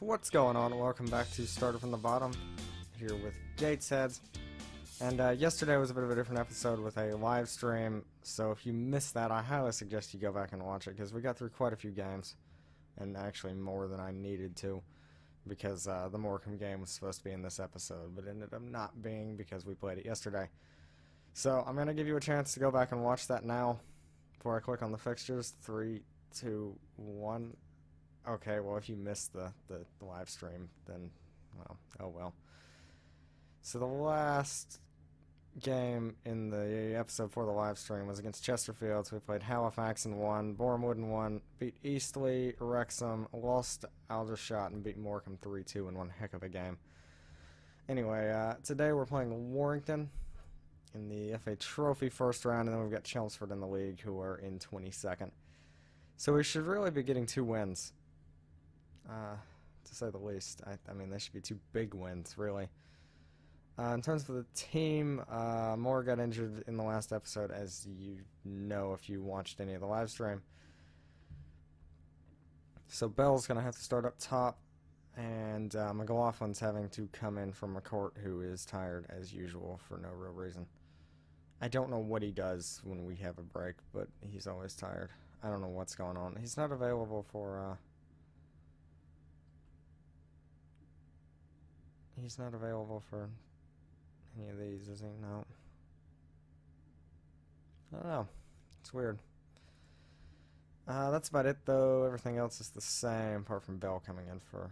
What's going on? Welcome back to Started from the Bottom, here with Gateshead. And yesterday was a bit of a different episode with a live stream, so if you missed that, I highly suggest you go back and watch it, because we got through quite a few games, and actually more than I needed to, because the Morecambe game was supposed to be in this episode, but ended up not being because we played it yesterday. So I'm going to give you a chance to go back and watch that now, before I click on the fixtures. 3, 2, 1... Okay, well, if you missed the live stream, then, well, oh well. So the last game in the episode for the live stream was against Chesterfield. So we played Halifax and won, Bournemouth and won, beat Eastleigh, Wrexham, lost Aldershot, and beat Morecambe 3-2 in one heck of a game. Anyway, today we're playing Warrington in the FA Trophy first round, and then we've got Chelmsford in the league, who are in 22nd. So we should really be getting 2 wins. To say the least. I mean, they should be 2 big wins, really. In terms of the team, Moore got injured in the last episode, as you know if you watched any of the live stream. So Bell's going to have to start up top, and McLaughlin's having to come in from McCourt, who is tired as usual for no real reason. I don't know what he does when we have a break, but he's always tired. I don't know what's going on. He's not available for... He's not available for any of these, is he? No. I don't know. It's weird. That's about it, though. Everything else is the same, apart from Bell coming in for,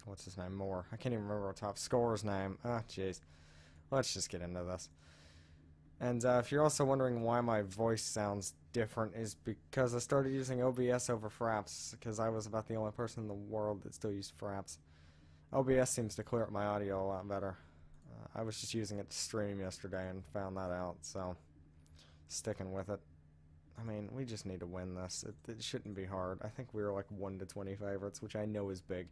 what's his name? Moore. I can't even remember our top scorer's name. Ah, jeez. Let's just get into this. And if you're also wondering why my voice sounds different, is because I started using OBS over Fraps, because I was about the only person in the world that still used Fraps. OBS seems to clear up my audio a lot better. I was just using it to stream yesterday and found that out, so sticking with it. I mean, we just need to win this. It shouldn't be hard. I think we were like 1-20 favorites, which I know is big,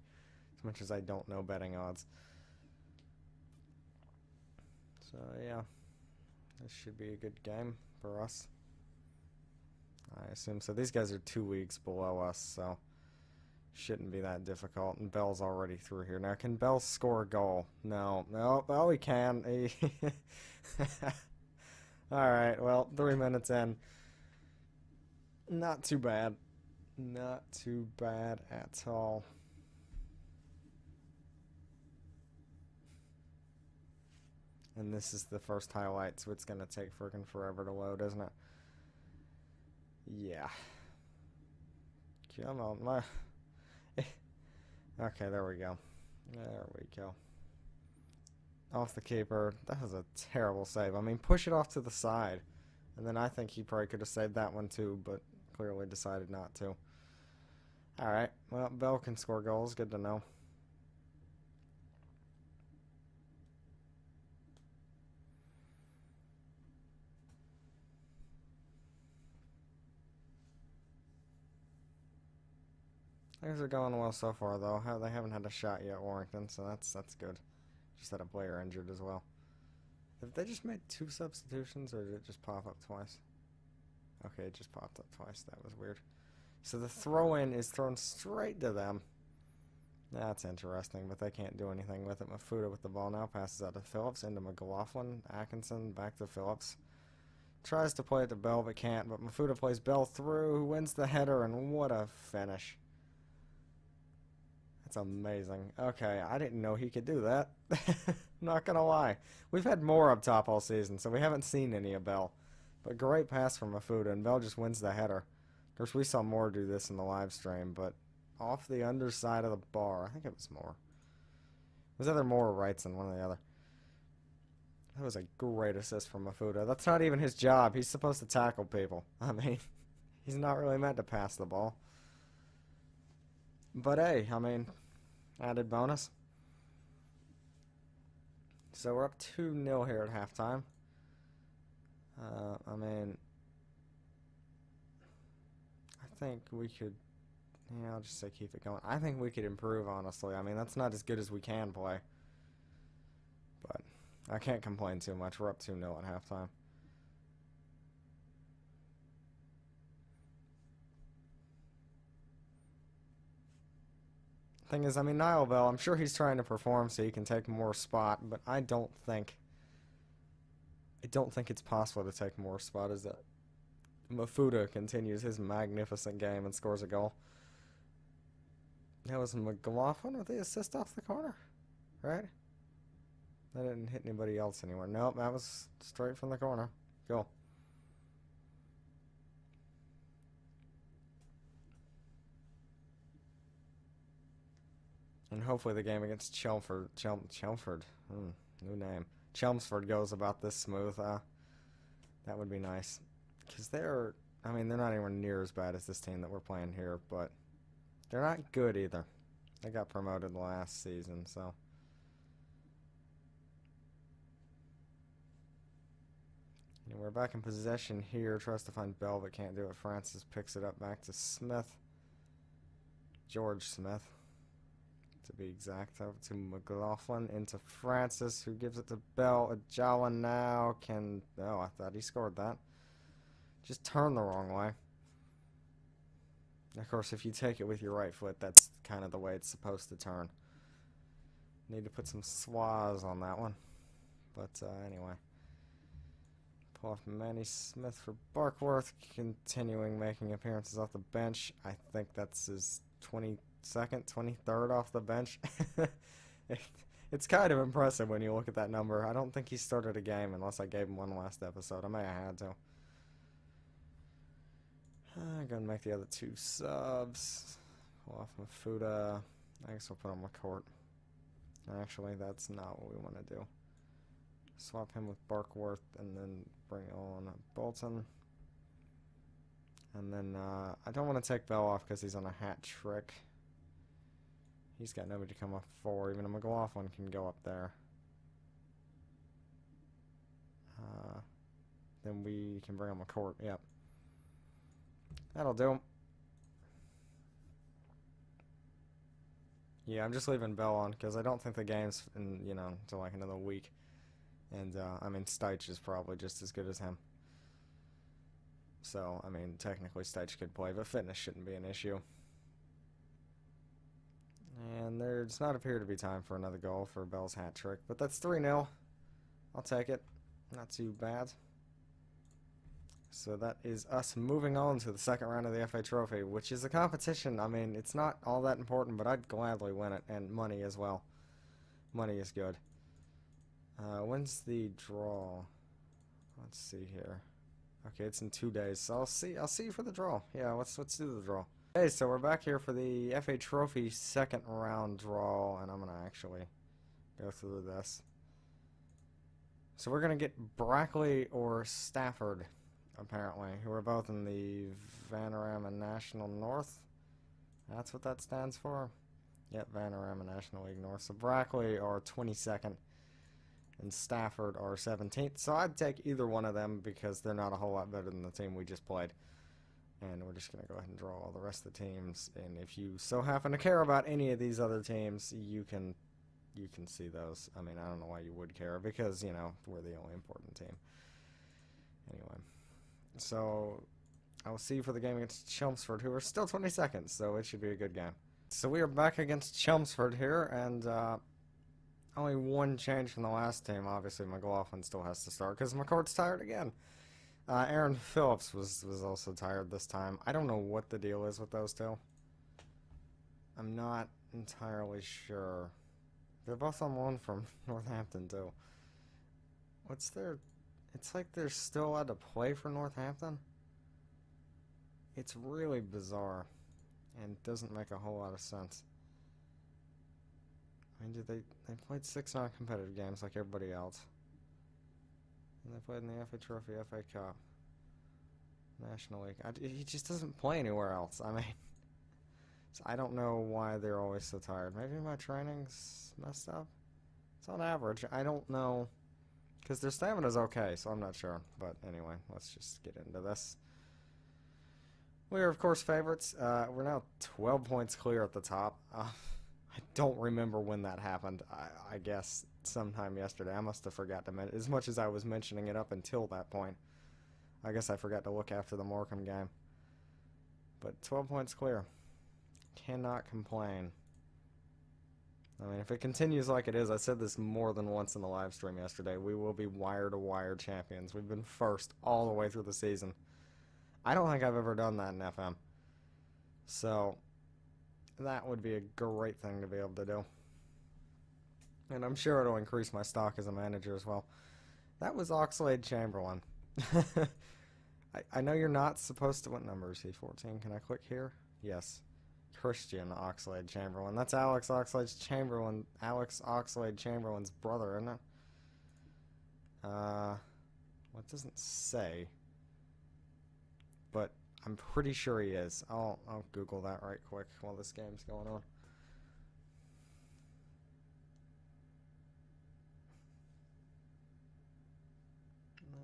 as much as I don't know betting odds. So yeah, this should be a good game for us. I assume so. These guys are 2 leagues below us, so shouldn't be that difficult, and Bell's already through here. Now, can Bell score a goal? No. No, well, he can. Alright, well, 3 minutes in. Not too bad. Not too bad at all. And this is the first highlight, so it's going to take friggin' forever to load, isn't it? Yeah. Come on, Okay, there we go. There we go. Off the keeper. That was a terrible save. I mean, push it off to the side. And then I think he probably could have saved that one too, but clearly decided not to. Alright, well, Bell can score goals. Good to know. Things are going well so far, though. They haven't had a shot yet, Warrington, so that's good. Just had a player injured as well. Have they just made 2 substitutions, or did it just pop up twice? Okay, it just popped up twice. That was weird. So the throw-in is thrown straight to them. That's interesting, but they can't do anything with it. Mafuda with the ball now passes out to Phillips, into McLaughlin. Atkinson back to Phillips. Tries to play it to Bell, but can't. But Mafuda plays Bell through, who wins the header, and what a finish. That's amazing. Okay, I didn't know he could do that. Not gonna lie. We've had more up top all season, so we haven't seen any of Bell. But great pass from Mafuda, and Bell just wins the header. Of course, we saw Moore do this in the live stream, but off the underside of the bar. I think it was Moore. It was either Moore or Wrightson, one or the other. That was a great assist from Mafuda. That's not even his job. He's supposed to tackle people. I mean, he's not really meant to pass the ball. But hey, I mean, added bonus. So we're up 2-0 here at halftime. I mean, I think we could, yeah, I'll just say keep it going. I think we could improve, honestly. I mean, that's not as good as we can play. But I can't complain too much. We're up 2-0 at halftime. Thing is, I mean, Niall Bell, I'm sure he's trying to perform so he can take more spot, but I don't think it's possible to take more spot as that Mafuda continues his magnificent game and scores a goal. That was McLaughlin with the assist off the corner, right? That didn't hit anybody else anywhere. Nope, that was straight from the corner. Goal. And hopefully the game against Chelmsford, new name, Chelmsford goes about this smooth. That would be nice. Because they're not anywhere near as bad as this team that we're playing here, but they're not good either. They got promoted last season, so. And we're back in possession here. Tries to find Bell, but can't do it. Francis picks it up back to Smith. George Smith, to be exact. Over to McLaughlin, into Francis, who gives it to Bell. Ajala now can... Oh, I thought he scored that. Just turn the wrong way. Of course, if you take it with your right foot, that's kind of the way it's supposed to turn. Need to put some swaz on that one. But anyway. Pull off Manny Smith for Barkworth, continuing making appearances off the bench. I think that's his 22nd, 23rd off the bench. It's kind of impressive when you look at that number. I don't think he started a game unless I gave him one last episode. I may have had to. I'm going to make the other two subs. Pull off Mafuda. I guess we'll put on McCourt. Actually, that's not what we want to do. Swap him with Barkworth and then bring on Bolton. And then I don't want to take Bell off because he's on a hat trick. He's got nobody to come up for. Even a McLaughlin can go up there. Then we can bring on McCourt. Yep. That'll do. Yeah, I'm just leaving Bell on because I don't think the game's until like another week. And, Steitch is probably just as good as him. So, technically Steitch could play, but fitness shouldn't be an issue. And there does not appear to be time for another goal for Bell's hat trick, but that's 3-0. I'll take it. Not too bad. So that is us moving on to the second round of the FA Trophy, which is a competition. It's not all that important, but I'd gladly win it, and money as well. Money is good. When's the draw? Let's see here. Okay, it's in 2 days, so I'll see you for the draw. Yeah, let's do the draw. Okay, so we're back here for the FA Trophy second round draw, and I'm gonna actually go through this. So we're gonna get Brackley or Stafford, apparently, who are both in the Vanarama National North. That's what that stands for. Yep, Vanarama National League North. So Brackley are 22nd. And Stafford are 17th. So I'd take either one of them because they're not a whole lot better than the team we just played. And we're just going to go ahead and draw all the rest of the teams. And if you so happen to care about any of these other teams, you can see those. I don't know why you would care because, we're the only important team. Anyway. So I will see you for the game against Chelmsford, who are still 22nd. So it should be a good game. So we are back against Chelmsford here. And, only one change from the last team. Obviously, McLaughlin still has to start because McCourt's tired again. Aaron Phillips was also tired this time. I don't know what the deal is with those two. I'm not entirely sure. They're both on loan from Northampton, too. What's their... It's like they're still allowed to play for Northampton. It's really bizarre and doesn't make a whole lot of sense. They played 6 non-competitive games like everybody else. And they played in the FA Trophy, FA Cup, National League. He just doesn't play anywhere else. So I don't know why they're always so tired. Maybe my training's messed up? It's on average. I don't know. Because their stamina's okay, so I'm not sure. But anyway, let's just get into this. We are, of course, favorites. We're now 12 points clear at the top. I don't remember when that happened. I guess sometime yesterday. I must have forgot to mention, as much as I was mentioning it up until that point. I guess I forgot to look after the Morecambe game. But 12 points clear. Cannot complain. I mean, if it continues like it is, I said this more than once in the live stream yesterday, we will be wire-to-wire champions. We've been first all the way through the season. I don't think I've ever done that in FM. So, that would be a great thing to be able to do. And I'm sure it'll increase my stock as a manager as well. That was Oxlade Chamberlain. I know you're not supposed to... What number is he? 14? Can I click here? Yes. Christian Oxlade Chamberlain. That's Alex Oxlade Chamberlain's brother, isn't it? What doesn't say? But I'm pretty sure he is. I'll Google that right quick while this game's going on.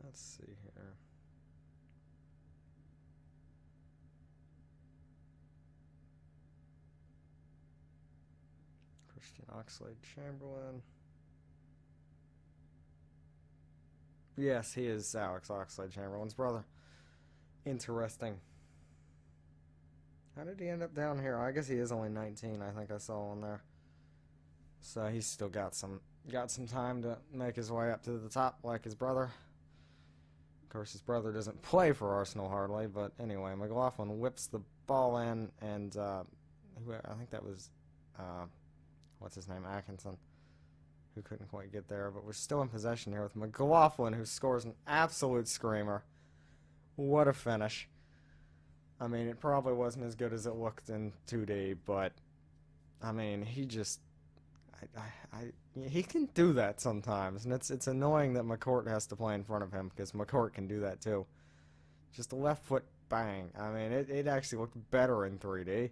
Let's see here. Christian Oxlade Chamberlain. Yes, he is Alex Oxlade Chamberlain's brother. Interesting. How did he end up down here? I guess he is only 19. I think I saw on there. So he's still got some time to make his way up to the top like his brother. Of course, his brother doesn't play for Arsenal hardly, but anyway, McLaughlin whips the ball in, and I think that was what's his name, Atkinson, who couldn't quite get there, but we're still in possession here with McLaughlin, who scores an absolute screamer. What a finish. I mean, it probably wasn't as good as it looked in 2D, but I mean, he just he can do that sometimes, and it's annoying that McCourt has to play in front of him, because McCourt can do that too. Just a left foot bang. I mean, it actually looked better in 3D.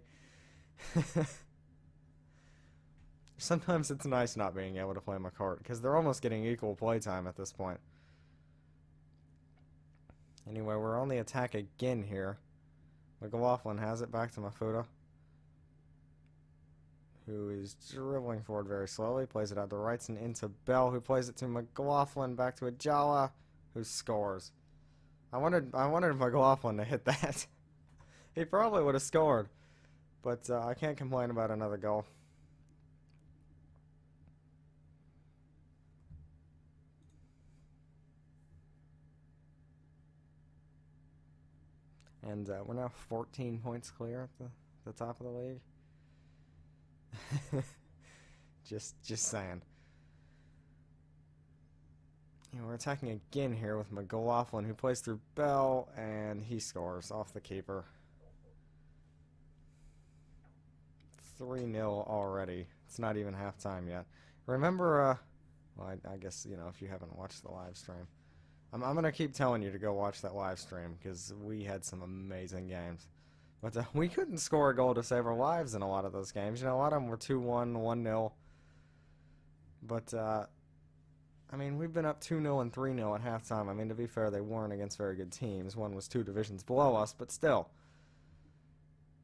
Sometimes it's nice not being able to play McCourt, because they're almost getting equal playtime at this point. Anyway, we're on the attack again here. McLaughlin has it back to Mafuta, who is dribbling forward very slowly, plays it out to Wrightson into Bell, who plays it to McLaughlin, back to Ajala, who scores. I wanted McLaughlin to hit that. He probably would have scored, but I can't complain about another goal. And we're now 14 points clear at the top of the league. just saying. And we're attacking again here with McLaughlin, who plays through Bell, and he scores off the keeper. 3-0 already. It's not even halftime yet. Remember, well, I guess, you know, if you haven't watched the live stream, I'm going to keep telling you to go watch that live stream, because we had some amazing games. But we couldn't score a goal to save our lives in a lot of those games. You know, a lot of them were 2-1, 1-0. But, I mean, we've been up 2-0 and 3-0 at halftime. I mean, to be fair, they weren't against very good teams. One was 2 divisions below us, but still.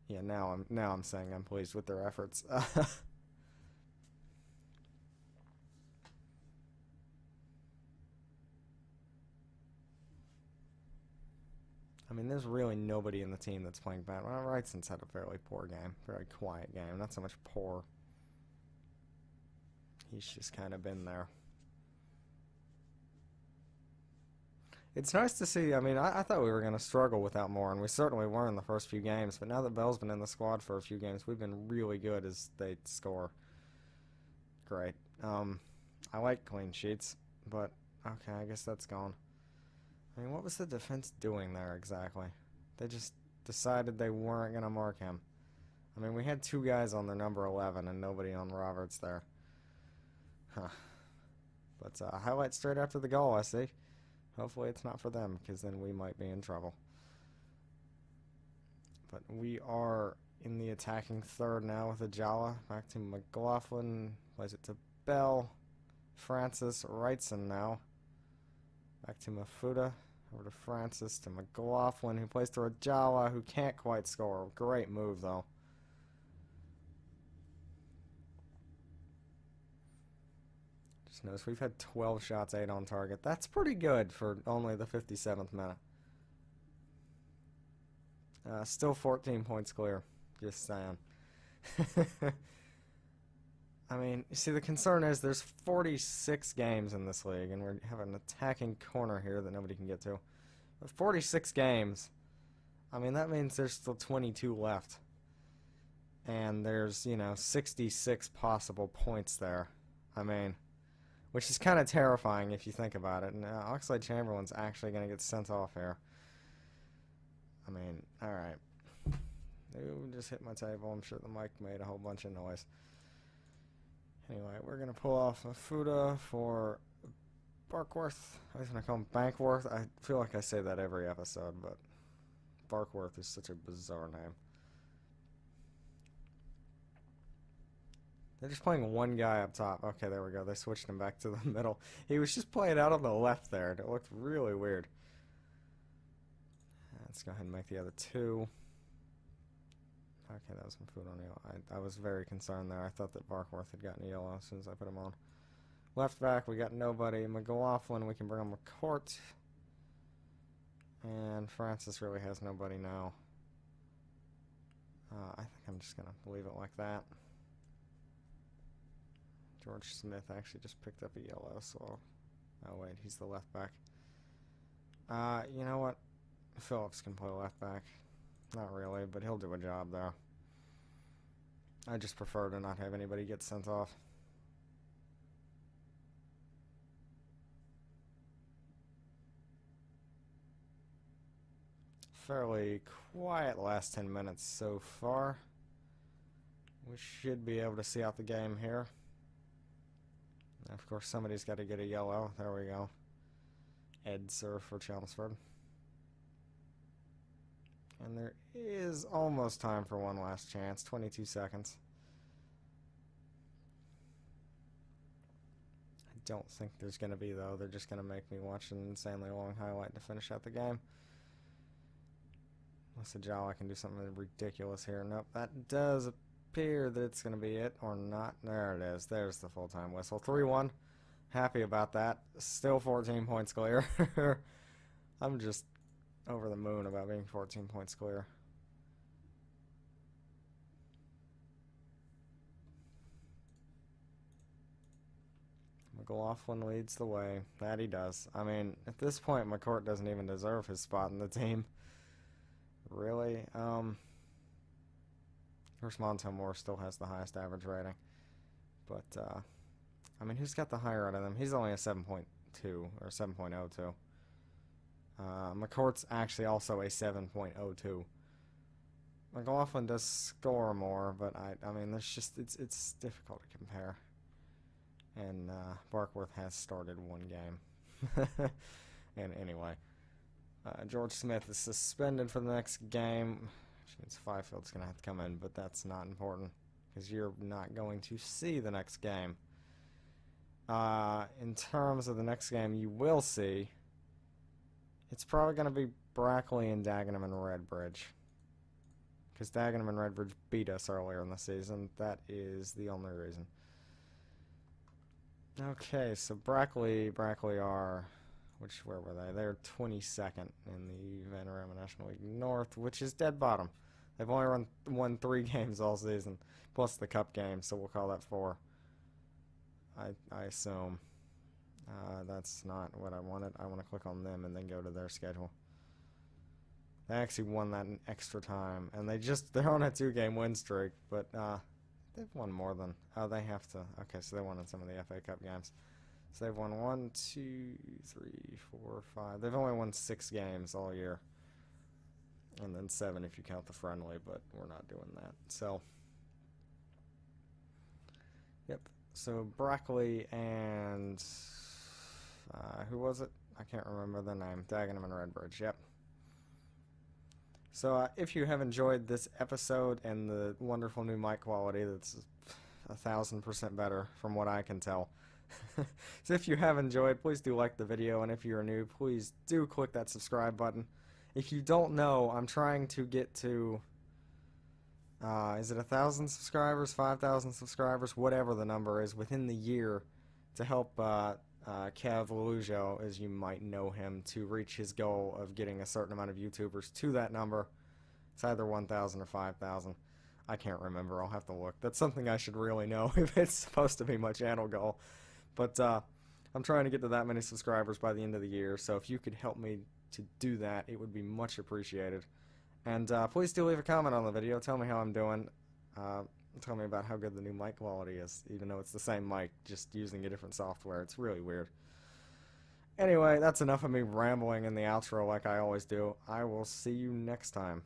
Yeah, now I'm saying I'm pleased with their efforts. I mean, there's really nobody in the team that's playing bad. Well, Wrightson's had a fairly poor game. Very quiet game. Not so much poor. He's just kind of been there. It's nice to see. I mean, I thought we were going to struggle without Moore, and we certainly were in the first few games. But now that Bell's been in the squad for a few games, we've been really good as they score. Great. I like clean sheets, but okay, I guess that's gone. I mean, what was the defense doing there exactly? They just decided they weren't going to mark him. I mean, we had 2 guys on their number 11 and nobody on Roberts there. Huh. But highlight straight after the goal, I see. Hopefully it's not for them, because then we might be in trouble. But we are in the attacking third now with Ajala. Back to McLaughlin. Plays it to Bell. Francis Wrightson now. Back to Mafuta. Over to Francis, to McLaughlin, who plays to Ajala, who can't quite score. Great move, though. Just notice we've had 12 shots, 8 on target. That's pretty good for only the 57th minute. Still 14 points clear. Just saying. I mean, you see, the concern is there's 46 games in this league, and we have an attacking corner here that nobody can get to. But 46 games, I mean, that means there's still 22 left. And there's, 66 possible points there. I mean, which is kind of terrifying if you think about it. And Oxlade Chamberlain's actually going to get sent off here. I mean, alright. Ooh, just hit my table. I'm sure the mic made a whole bunch of noise. Anyway, we're going to pull off a Fuda for Barkworth. I was going to call him Bankworth. I feel like I say that every episode, but Barkworth is such a bizarre name. They're just playing one guy up top. Okay, there we go. They switched him back to the middle. He was just playing out on the left there, and it looked really weird. Let's go ahead and make the other two. Okay, that was some food on yellow. I was very concerned there. I thought that Barkworth had gotten a yellow as soon as I put him on. Left back, we got nobody. McLaughlin, we can bring on McCourt. And Francis really has nobody now. I think I'm just going to leave it like that. George Smith actually just picked up a yellow, so... Oh, wait, he's the left back. You know what? Phillips can play left back. Not really, but he'll do a job there. I just prefer to not have anybody get sent off. Fairly quiet last 10 minutes so far. We should be able to see out the game here. Of course, somebody's got to get a yellow. There we go. Edser for Chelmsford. And there is almost time for one last chance. 22 seconds. I don't think there's going to be, though. They're just going to make me watch an insanely long highlight to finish out the game. Unless Ajala can do something ridiculous here. Nope, that does appear that it's going to be it or not. There it is. There's the full-time whistle. 3-1. Happy about that. Still 14 points clear. I'm just over the moon about being 14 points clear. McLaughlin leads the way. That he does. I mean, at this point, McCourt doesn't even deserve his spot in the team. Really? Of course, Montemore still has the highest average rating. But, I mean, who's got the higher out of them? He's only a 7.2 or 7.02. McCourt's actually also a 7.02. McLaughlin does score more, but I mean, there's just it's difficult to compare. And Barkworth has started one game. And anyway, George Smith is suspended for the next game, which means Fifield's going to have to come in, but that's not important because you're not going to see the next game. In terms of the next game you will see, it's probably going to be Brackley and Dagenham and Redbridge. Because Dagenham and Redbridge beat us earlier in the season. That is the only reason. Okay, so Brackley are... where were they? They're 22nd in the Vanarama National League North, which is dead bottom. They've only won 3 games all season, plus the cup game, so we'll call that 4. I assume. That's not what I wanted. I want to click on them and then go to their schedule. They actually won that in extra time, and they're on a 2-game win streak, but they've won more than... Oh, they have to... Okay, so they won in some of the FA Cup games. So they've won 1, 2, 3, 4, 5. They've only won 6 games all year. And then 7 if you count the friendly, but we're not doing that. So, yep. So Brackley and who was it? I can't remember the name. Dagenham and Redbridge. Yep. So if you have enjoyed this episode and the wonderful new mic quality that's 1,000% better from what I can tell. So if you have enjoyed, please do like the video, and if you're new, please do click that subscribe button. If you don't know, I'm trying to get to, is it 1,000 subscribers, 5,000 subscribers, whatever the number is, within the year to help Kev Lujo, as you might know him, to reach his goal of getting a certain amount of YouTubers to that number. It's either 1,000 or 5,000. I can't remember. I'll have to look. That's something I should really know if it's supposed to be my channel goal. But I'm trying to get to that many subscribers by the end of the year, so if you could help me to do that, it would be much appreciated. And please do leave a comment on the video. Tell me how I'm doing. Tell me about how good the new mic quality is, even though it's the same mic, just using a different software. It's really weird. Anyway, that's enough of me rambling in the outro like I always do. I will see you next time.